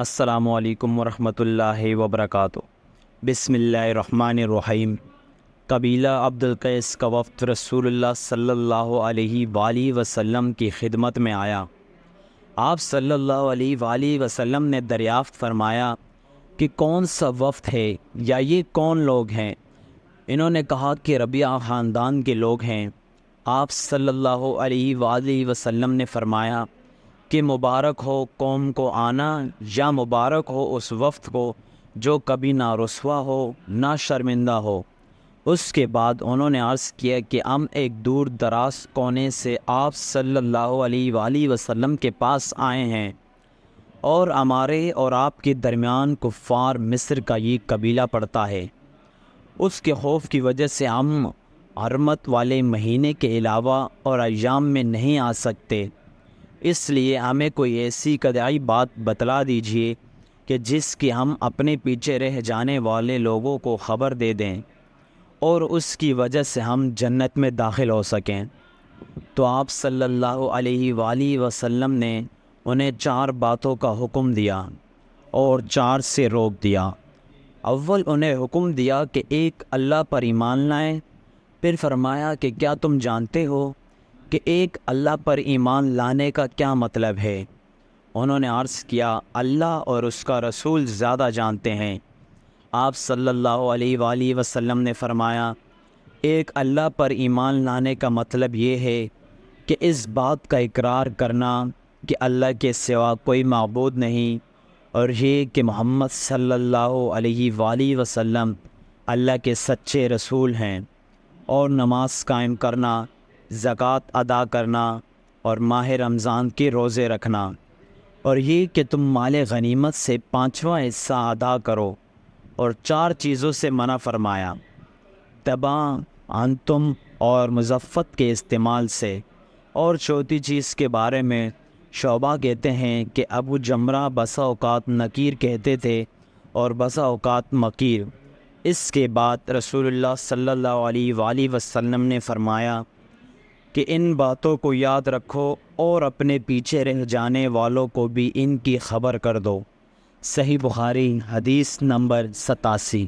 السلام علیکم ورحمۃ اللہ وبرکاتہ۔ بسم اللہ الرحمن الرحیم۔ قبیلہ عبد القیس کا وفد رسول اللہ صلی اللہ علیہ وآلہ وسلم کی خدمت میں آیا۔ آپ صلی اللہ علیہ وآلہ وسلم نے دریافت فرمایا کہ کون سا وفد ہے یا یہ کون لوگ ہیں؟ انہوں نے کہا کہ ربیعہ خاندان کے لوگ ہیں۔ آپ صلی اللہ علیہ وآلہ وسلم نے فرمایا کہ مبارک ہو قوم کو آنا، یا مبارک ہو اس وفد کو جو کبھی نہ رسوا ہو نہ شرمندہ ہو۔ اس کے بعد انہوں نے عرض کیا کہ ہم ایک دور دراز کونے سے آپ صلی اللہ علیہ وآلہ وسلم کے پاس آئے ہیں، اور ہمارے اور آپ کے درمیان کفار مصر کا یہ قبیلہ پڑتا ہے۔ اس کے خوف کی وجہ سے ہم حرمت والے مہینے کے علاوہ اور ایام میں نہیں آ سکتے، اس لیے ہمیں کوئی ایسی قطعی بات بتلا دیجیے کہ جس کی ہم اپنے پیچھے رہ جانے والے لوگوں کو خبر دے دیں اور اس کی وجہ سے ہم جنت میں داخل ہو سکیں۔ تو آپ صلی اللہ علیہ وآلہ وسلم نے انہیں 4 باتوں کا حکم دیا اور 4 سے روک دیا۔ اول انہیں حکم دیا کہ ایک اللہ پر ایمان لائیں، پھر فرمایا کہ کیا تم جانتے ہو کہ ایک اللہ پر ایمان لانے کا کیا مطلب ہے؟ انہوں نے عرض کیا اللہ اور اس کا رسول زیادہ جانتے ہیں۔ آپ صلی اللہ علیہ وآلہ وسلم نے فرمایا ایک اللہ پر ایمان لانے کا مطلب یہ ہے کہ اس بات کا اقرار کرنا کہ اللہ کے سوا کوئی معبود نہیں، اور یہ کہ محمد صلی اللہ علیہ وآلہ وسلم اللہ کے سچے رسول ہیں، اور نماز قائم کرنا، زکوٰۃ ادا کرنا اور ماہ رمضان کے روزے رکھنا، اور یہ کہ تم مال غنیمت سے 5واں حصہ ادا کرو، اور 4 چیزوں سے منع فرمایا، تباہ انتم اور مزفت کے استعمال سے۔ اور چوتھی چیز کے بارے میں شعبہ کہتے ہیں کہ ابو جمرہ بسا اوقات نکیر کہتے تھے اور بسا اوقات مکیر۔ اس کے بعد رسول اللہ صلی اللہ علیہ وآلہ وسلم نے فرمایا کہ ان باتوں کو یاد رکھو اور اپنے پیچھے رہ جانے والوں کو بھی ان کی خبر کر دو۔ صحیح بخاری حدیث نمبر 87۔